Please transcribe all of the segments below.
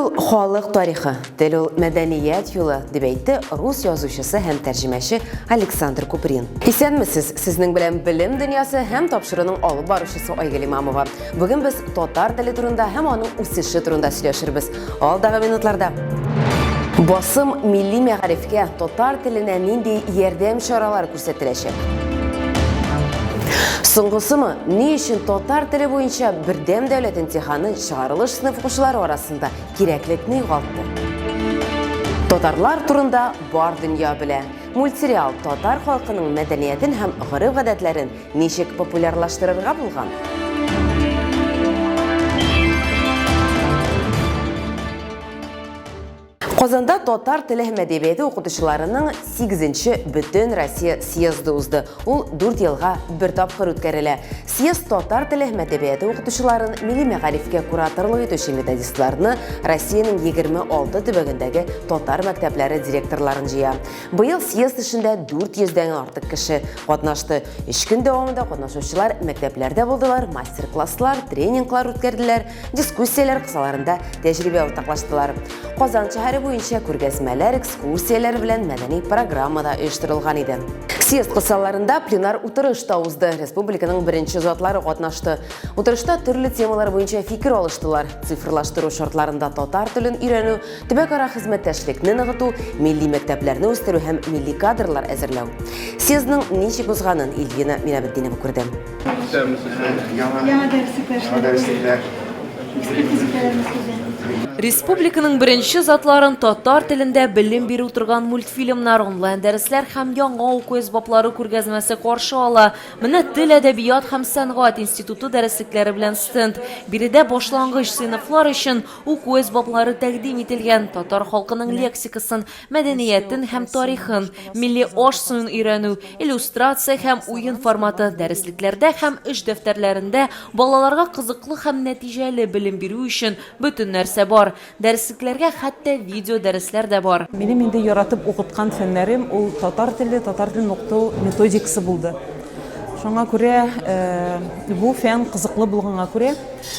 Тел халык тарихы, тел мәдәният юлы дип әйтте рус язучысы һәм тәрҗемәче Александр Куприн. Исәнмесез, сезнең белән белем дөньясы һәм тапшыруның алып баручысы Айгөл Имамова. Бүген без татар теле турында һәм аның үсеше турында сөйләшербез. Алдагы минутларда. Басым милли мәгарифкә татар теленә нинди ярдәм чаралары күрсәтеләчәк? Соңгысымы, ни өчен татар теле буенча бердәм дәүләт имтиханы чыгарылыш сыйныф укучылары арасында кирәклекне югалтты? Татарлар турында бар дөнья белә. Мультсериал татар халкының мәдәниятен һәм гореф-гадәтләрен ничек популярлаштырырга булган? Казанда татар теле һәм әдәбияты укытучыларының 8-нче Бөтен Россия съезды узды. Ул 4 елга бер тапкыр үткәрелә. Съезд татар теле һәм әдәбияты укытучыларын милли мәгарифкә кураторлык итүче методистларны Россиянең 26 төбәгендәге татар мәктәпләре директорларын җыя. Быел съезд эшендә 400-дән артык кеше катнашты. 3 көн дәвамында катнашучылар мәктәпләрдә булдылар, мастер-класслар, тренинглар үткәрделәр, дискуссияләр кысаларында тәҗрибә уртаклаштылар. Казан шәһәре буенча күргәзмәләр, экскурсияләр белән мәдәни программада оештырылган иде. Съезд кысаларында пленар утырыш та узды. Республиканың беренче затлары катнашты. Утырышта төрле темалар буенча фикер алыштылар. Цифрлаштыру шартларында татар телен өйрәнү, төбәк-ара хезмәттәшлекне ныгыту, милли мәктәпләрне үстерү һәм милли кадрлар әзерләү. Съездның ничек узганын Илвина Минабетдинова күрде. Республиканың беренче затларын татар телендә белем бирү торган мультфильмнар, онлайн дәресләр һәм яңа уку әсбаплары күргәзмәсе каршы ала. Менә Тел, әдәбият һәм сәнгать институты дәреслекләре белән стенд. Биредә башлангыч сыйныфлар өчен уку әсбаплары тәкъдим ителгән. Татар халкының лексикасын, мәдәниятен һәм тарихын, милли аш-суын өйрәнү, иллюстрация һәм уен форматы дәреслекләрдә һәм эш дәфтәрләрендә балаларга кызыклы һәм нәтиҗәле белем бирү өчен бөтен нәрсә бар. Дәреслекләргә хәтта видео дәресләр дә бар. Минем инде яратып укыткан фәннәрем ул татар телен укыту методикасы булды. Шуңа күрә бу фән кызыклы булганга күрә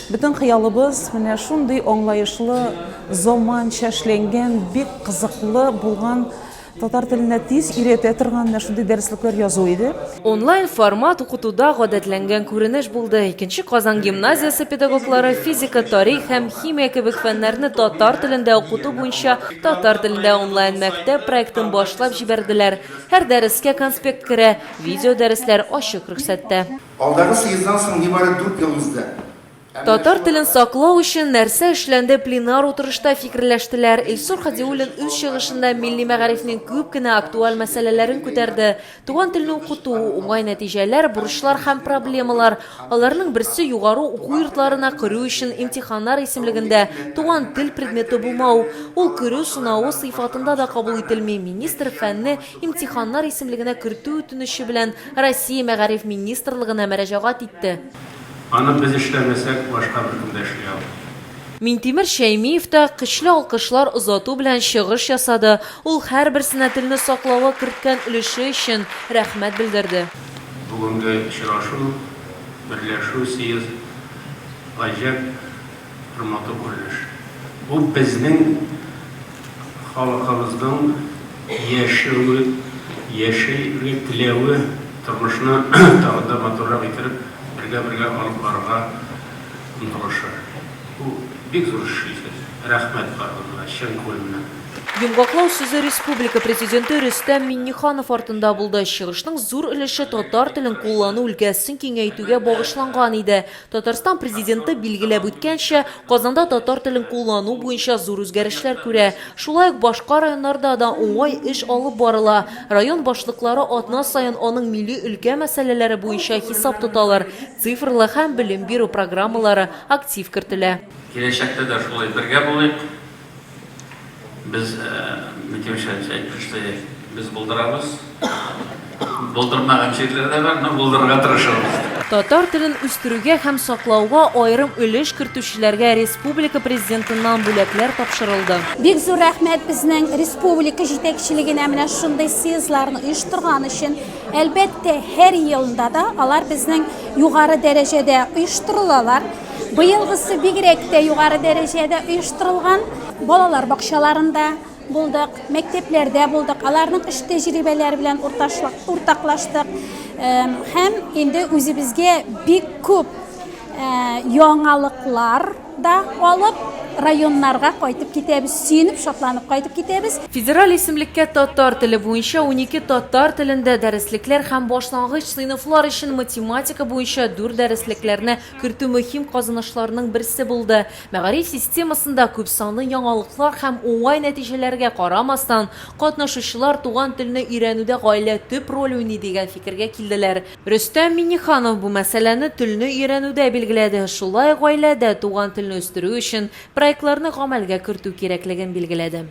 бөтен хыялыбыз менә шундый аңлаешлы, заманча эшләнгән, бик кызыклы булган татар теленә тиз өйрәтә торган шундый дәреслекләр язу иде. Онлайн формат укытуда гадәтләнгән күренеш булды. Икенче Казан гимназиясе педагоглары физика, тарих һәм химия кебек фәннәрне татар телендә укыту буенча татар телендә онлайн мәктәп проектын башлап җибәрделәр. Һәр дәрескә конспект керә, видео дәресләр ачык рөхсәттә. Алдагы съезддан соң нибары 4 ел узды. Татар телен саклау өчен нәрсә эшләнде пленар утырышта фикерләштеләр. Илсур Хадиуллин үз чыгышында милли мәгарифнең күп кенә актуаль мәсьәләләрен күтәрде. Туган телне укыту, уңай нәтиҗәләр, бурычлар һәм проблемалар. Аларның берсе югары уку йортларына керү өчен имтиханнар исемлегендә туган тел предметы булмау. Ул керү сынавы сыйфатында да кабул ителми. Министр фәнне имтиханнар исемлегенә кертү үтенече белән Россия мәгариф министрлыгына мөрәҗәгать итте. Аны без эшләмәсәк, башка бер кемдә эшли алмый. Минтимер Шәймиев та көчле алкышлар озату белән чыгыш ясады. Ул һәрберсенә телне саклауга керткән өлеше өчен рәхмәт белдерде. Бүгенге очрашу, берләшү съезд гаҗәп хөрмәтле күренеш. Бу безнең халкыбызның яшәүе, яшәүгә теләве, тормышны тагы да матуррак итеп бергә алып барырга омтылышы. Бу бик зур эш. Рәхмәт барыгызга, чын күңелдән. Йомгаклау сүзе республика президенты Рөстәм Миңнеханов артында булды. Чыгышның зур өлеше татар телен куллану өлкәсен киңәйтүгә багышланган иде. Татарстан президенты билгеләп үткәнчә, Казанда татар телен куллану буенча зур үзгәрешләр күрә. Шулай ук башка районнарда да уңай эш алып барыла. Район башлыклары атна саен аның милли өлкә мәсьәләләре буенча хисап тоталар. Цифрлы һәм белем бирү программалары актив кертелә. Киләчәктә дә шулай бергә булыйк. Biz biz bulduramız. Buldurmagan şeylerde var, buldurga tırışırız. Татар телен үстерүгә һәм саклауга айрым өлеш кертүчеләргә республика президентыннан бүләкләр тапшырылды. Бик зур рәхмәт безнең республика җитәкчелегенә менә шундый съездларны оештырган өчен. Әлбәттә, һәр елында да алар безнең югары дәрәҗәдә оештырылалар. Быелгысы бигрәк тә югары дәрәҗәдә оештырылган. балалар бакчаларында булдык, мәктәпләрдә булдык. Аларның эш тәҗрибәләре белән уртаклаштык. Һәм инде үзебезгә бик күп яңалыклар да алып районнарга кайтып китәбез, сөенеп, шатланып кайтып китәбез. Федераль исемлеккә татар теле буенча 12 татар телендә дәреслекләр һәм башлангыч сыйныфлар өчен математика буенча 4 дәреслекләрне кертү мөһим казанышларның берсе булды. Мәгариф системасында күп санлы яңалыклар һәм уңай нәтиҗәләргә карамастан, катнашучылар туган телне өйрәнүдә гаилә төп роль уйный дигән фикергә килделәр. Рөстәм Минниханов бу мәсьәләне телне өйрәнүдә билгеләде. Шулай гаиләдә туган телне үстерү өчен проектларны гамәлгә кертү кирәклеген билгеләде.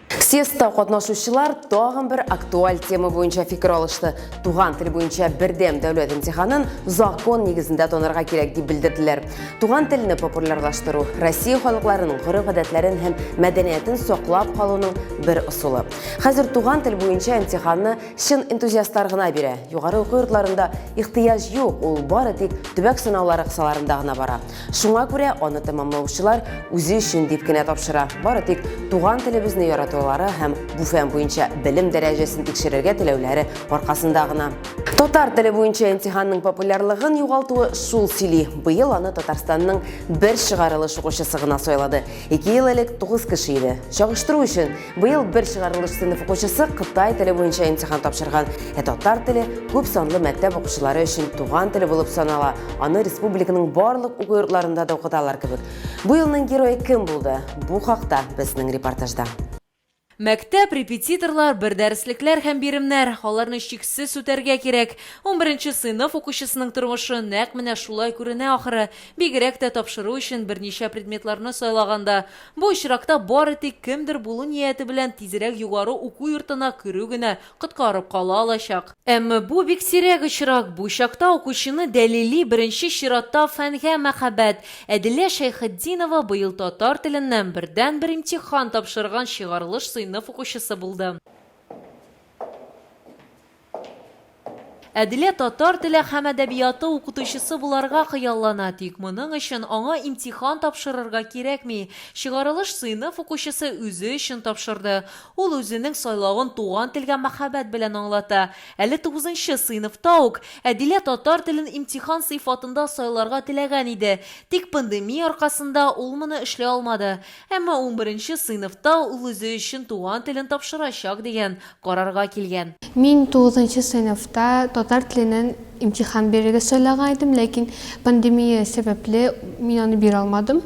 Съездда катнашучылар тагын бер актуаль тема буенча фикер алышты. Туган тел буенча бердәм дәүләт имтиханын закон нигезендә танырга кирәк дип белдерделәр. Туган телне популярлаштыру Россия халыкларының гореф-гадәтләрен һәм мәдәниятен саклап калуның бер ысулы. Хәзер туган тел буенча имтиханны чын энтузиастлар гына бирә. Югары уку йортларында ихтыяҗ юк, ул бары тик төбәк сынаулары кысаларында гына бара. Шуңа күрә аны тәмамлаучылар үзе өчен дип кенә тапшыра. Бары тик туган телебезне яратулары һәм бу фән буенча белем дәрәҗәсен тикшерергә теләүләре аркасында гына. Татар теле буенча имтиханның популярлыгын югалтуы шул сөйли. Быел аны Татарстанның бер чыгарылыш укучысы гына сайлады. 2 ел элек 9 кеше иде. Чагыштыру өчен быел бер чыгарылыш сыйныф укучысы Кытай теле буенча имтихан тапшырган. Татар теле күп санлы мәктәп укучылары өчен туган теле булып санала. Аны республиканың барлык уку йортларында да укыталар кебек. Бу елның герое кем булды? Бу хакта безнең репортажда. Мәктәп, репетиторлар, бер дәреслекләр һәм биремнәр, аларны чиксез үтәргә кирәк. 11нче сыйныф укучысының тормышы нәкъ менә шулай күренә ахыры. Бигрәк тә тапшыру өчен берничә предметларны сайлаганда. Бу очракта бары тик кемдер булу нияте белән тизрәк югары уку йортына керү генә коткарып кала алачак. Әмма бу бик сирәк очрак. Бу чакта укучыны дәлили беренче чиратта фәнгә мәхәббәт. Әдилә Шәйхетдинова быел татар теленнән бердән-бер имтихан тапшырган чыгарылыш сыйныф укучысы булды. Әдилә татар теле һәм әдәбияты укытучысы буларга хыяллана, тик моның өчен аңа имтихан тапшырырга кирәкми. Чыгарылыш сыйныф укучысы үзе өчен тапшырды. Ул үзенең сайлавын туган телгә мәхәббәт белән аңлата. Әле 9нчы сыйныфта ук Әдилә татар телен имтихан сыйфатында сайларга теләгән иде. Тик пандемия аркасында ул моны эшләй алмады. Әмма 11нче сыйныфта ул үзе өчен туган телен тапшырачак дигән карарга килгән. Мин 9нчы сыйныфта татар теленнән имтихан бирергә сөйләгән идем, ләкин пандемия сәбәпле мин аны бирә алмадым.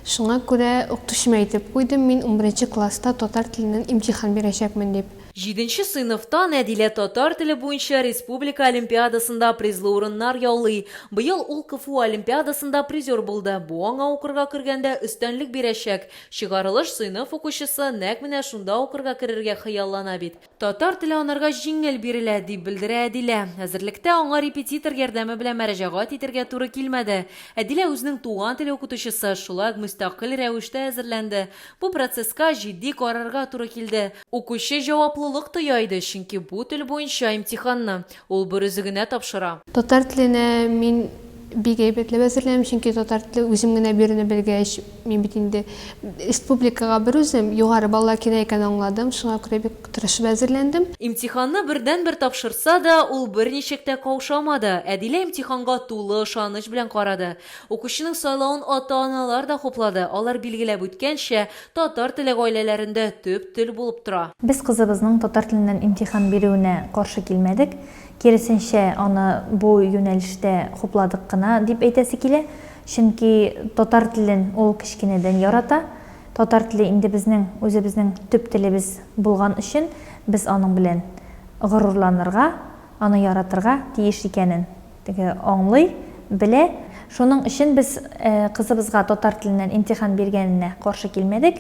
Шуңа күрә укытучыма әйтеп куйдым, мин 11нче класста татар теленнән имтихан бирәчәкмен дип. 7нче сыйныфтан Әдилә татар теле буенча республика олимпиадасында призлы урыннар яулый. Быел ул КФУ олимпиадасында призер булды. Бу аңа укырга кергәндә өстенлек бирәчәк. Чыгарылыш сыйныф укучысы нәкъ менә шунда укырга керергә хыяллана бит. Татар теле анарга җиңел бирелә дип белдерә Әдилә. Хәзерлектә аңа репетитор ярдәме белән мөрәҗәгать итәргә туры килмәде. Әдилә үзенең туган теле укытучысы шулай мөстәкыйль рәвештә әзерләнде. Бу процесска җитди карарга туры килде. Укучы җаваплылык тоя иде, чөнки бу тел буенча имтиханны ул бер үзе генә тапшыра. Татар теленә мин бик әйбәтләп әзерләнәм, чөнки татар теле үзем генә бирүне белгәч, мин бит инде республикага бер үзем югары баллар кирәк икән аңладым, шуңа күрә бик тырышып әзерләндем. Имтиханны бердән-бер тапшырса да, ул берничек тә каушамады. Әдилә имтиханга тулы ышаныч белән карады. Укучының сайлавын ата-аналар да хуплады. Алар билгеләп үткәнчә, татар теле гаиләләрендә төп тел булып тора. Без кызыбызның татар теленнән имтихан бирүенә каршы килмәдек. Кересенчә, аны бу юнәлештә хупладык кына дип әйтәсе килә. Чөнки татар телен ул кичкенәдән ярата. Татар теле инде безнең үзебезнең төп телебез булган өчен без аның белән горурланырга, аны яратырга тиеш икәнен аңлый, белә. Шуның өчен без кызыбызга татар теленнән имтихан биргәненә каршы килмәдек,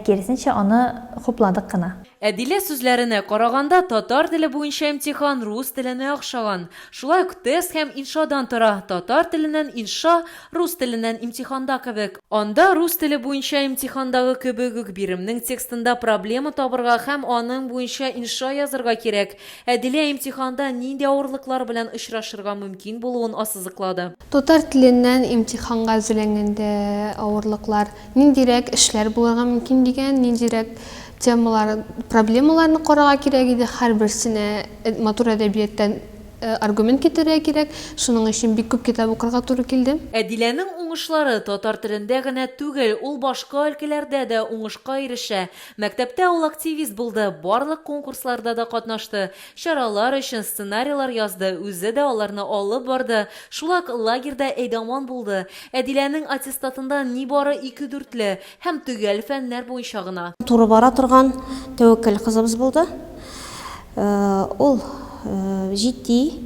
кересенчә аны хупладык кына. Әдилә сүзләренә караганда, татар теле буенча имтихан рус теленә охшаган. Шулай ук тест һәм иншадан тора. Татар теленнән инша, рус теленнән имтиханда кебек. Анда рус теле буенча имтихандагы кебек үк биремнең текстында проблема табырга һәм аның буенча инша язырга кирәк. Әдилә имтиханда нинди авырлыклар белән очрашырга мөмкин булуын ассызыклады. Татар теленнән имтиханга әзерләнгәндә авырлыклар ниндирәк эшләр булырга мөмкин дигән, ниндирәк темалар, проблемаларны карарга кирәк иде, һәрберсенә матур әдәбияттан аргумент китерергә кирәк. Шуның өчен бик күп китап укырга туры килде. Әдиләнең уңышлары татар телендә генә түгел, ул башка өлкәләрдә дә уңышка ирешә. Мәктәптә ул активист булды, барлык конкурсларда да катнашты, чаралар өчен сценарийлар язды, үзе дә аларны алып барды. Шулак лагерьда әйдаман булды. Әдиләнең аттестатында нибары 2-4ле һәм төгәл фәннәр буенча гына. Туры бара торган тәвәккәл кызыбыз булды. Ул җитди,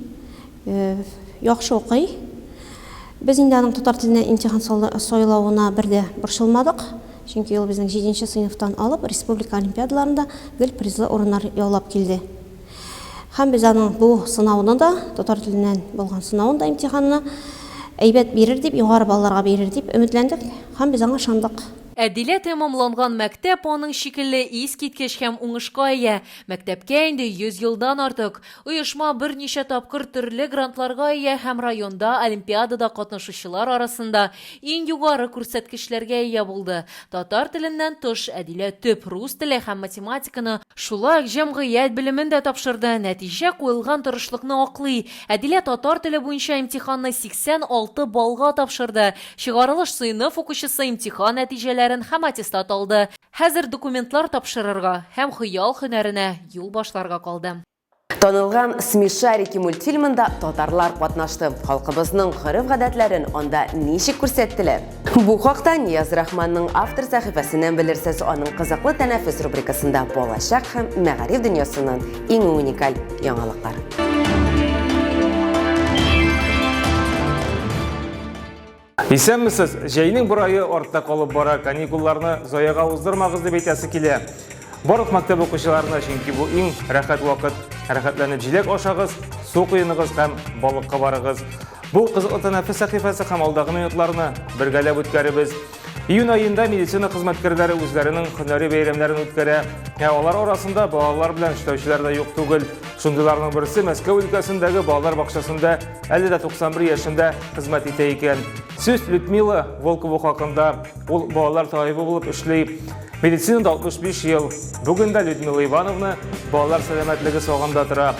яхшы укый. Без инде аның татар теленә имтихан сайлауына бердә борчылмадык. Чөнки ул безнең 7нче сыйныфтан алып республика олимпиадаларында гел призлы урыннар яулап килде. Һәм без аның бу сынауны да, татар теленнән булган сынауын да, имтиханны әйбәт бирер дип, югары балларга бирер дип өметләндек һәм без аңа ышандык. Әдилә тәмамланган мәктәп аның шикелле искиткеч һәм уңышка ия. Мәктәпкә инде 100 елдан артык. Оешма берничә тапкыр төрле грантларга ия һәм районда олимпиадада катнашучылар арасында иң югары күрсәткечләргә ия булды. Татар теленнән тыш Әдилә төп рус теле һәм математиканы, шулай җәмгыять белемен дә тапшырды. Нәтиҗә куелган тырышлыкны аклый. Әдилә татар теле буенча имтиханны 86 баллга тапшырды. Чыгарылыш сыйныф укучысы имтихан нәтиҗәләре һәм аттестат алды. Хәзер документлар тапшырырга һәм хыял һөнәренә юл башларга калды. Танылган «Смешарики» мультфильмында татарлар катнашты. Халкыбызның гореф-гадәтләрен анда ничек күрсәттеләр? Бу хакта Нияз Рахманның автор сәхифәсеннән белерсез, аның кызыклы тәнәфес рубрикасында балачак һәм мәгариф дөньясыннан иң уникаль яңалыклар. Исәнмесез, җәйнең бер айы артта калып бара, каникулларны заяга уздырмагыз дип әйтәсе килә. Барлык мәктәп укучыларына, чөнки бу иң рәхәт вакыт. Рәхәтләнеп җиләк ашагыз, су куеныгыз һәм балыкка барыгыз. Бу кызыклы тәнәфес сәхифәсе һәм алдагы минутларны бергәләп үткәрәбез. Июнь айында медицина хезмәткәрләре үзләренең һөнәри бәйрәмнәрен үткәрә. Алар арасында балалар белән эшләүчеләр дә юк түгел. Шундыйларның берсе Мәскәү өлкәсендәге балалар бакчасында әле дә 91 яшендә хезмәт итә икән. Сүз Людмила Волкова хакында. Ул балалар табибы булып эшли. Медицинада 65 ел. Бүген дә Людмила Ивановна балалар сәламәтлеге сагында тора.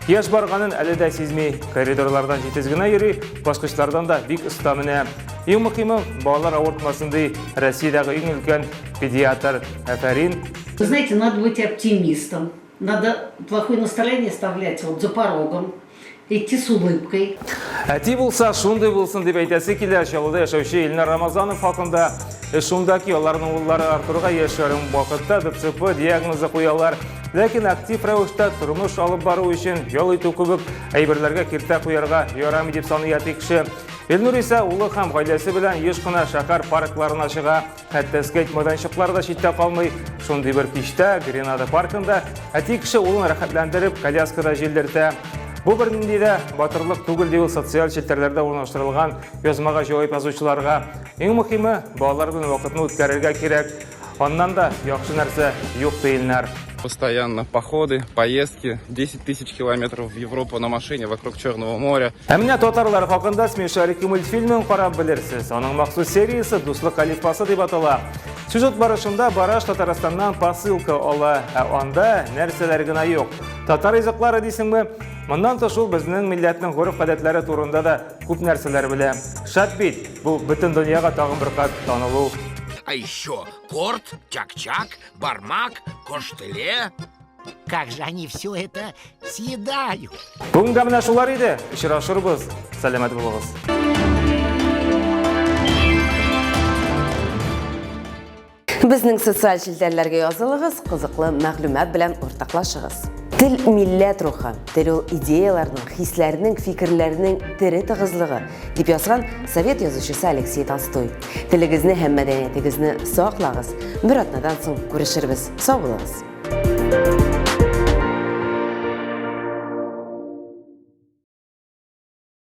Яш барганын әле дә сизми, коридорлардан җитез генә йөри, баскычлардан да бик оста менә. Иң мөһиме, балалар авыртмасын ди Россиядәге иң өлкән педиатр. Афәрин. Вы знаете, надо быть оптимистом. Надо плохое настроение оставлять вот за порогом, идти с улыбкой. Әти булса, шундый булсын дип әйтәсе килә. Чаллыда яшәүче Илнар Рамазанов хакында. Шундагы аларның уллары артырга яшәрен вакытта ДЦП диагнозы куялар. Ләкин актив рәвештә тормыш алып бару өчен ял итү кебек әйберләргә киртә куярга ярамый дип саный әти кеше. Илнур исә улы һәм гаиләсе белән еш кына шәһәр паркларына чыга. Хәтта скейт мәйданчыклары да читтә калмый. Шундый бер кичтә Гренада паркында әти кеше улын рәхәтләндереп коляскада җилдертә. Бу бер нинди дә батырлык түгел ди ул социаль челтәрләрдә урнаштырылган язмага җавап язучыларга. Иң мөһиме, балалар белән вакытны үткәрергә кирәк. Аннан да яхшы нәрсә юк диелнәр. Постоянно походы, поездки, 10 тысяч километров в Европу на машине вокруг Черного моря. Менә татарлар хакында «Смешарики» мультфильмын карап белерсез. Аның махсус сериясе «Дуслык алифбасы» дип атала. Сюжет барышында Бараш Татарстаннан посылка ала, анда нәрсәләр генә юк. Татар языклары дисеңме? Моннан тыш ул безнең милләтнең гореф-гадәтләре турында да күп нәрсәләр белә. Шат бит, бу бөтен дөньяга тагын бер кат танылу. А еще корт, чак-чак, бармак, коштеле. Как же они все это съедают? Бүгенге менә шулар иде. Очрашырбыз. Сәламәт булыгыз. Безнең социаль челтәрләргә язылыгыз, кызыклы мәгълүмат белән уртаклашыгыз. Тел милләт рухы, тел ул идеяларның, хисләрнең, фикерләрнең тере тыгызлыгы дип язган совет язучысы Алексей Толстой. Телегезне һәм мәдәниятегезне саклагыз. Бер атнадан соң күрешербез. Сау булыгыз.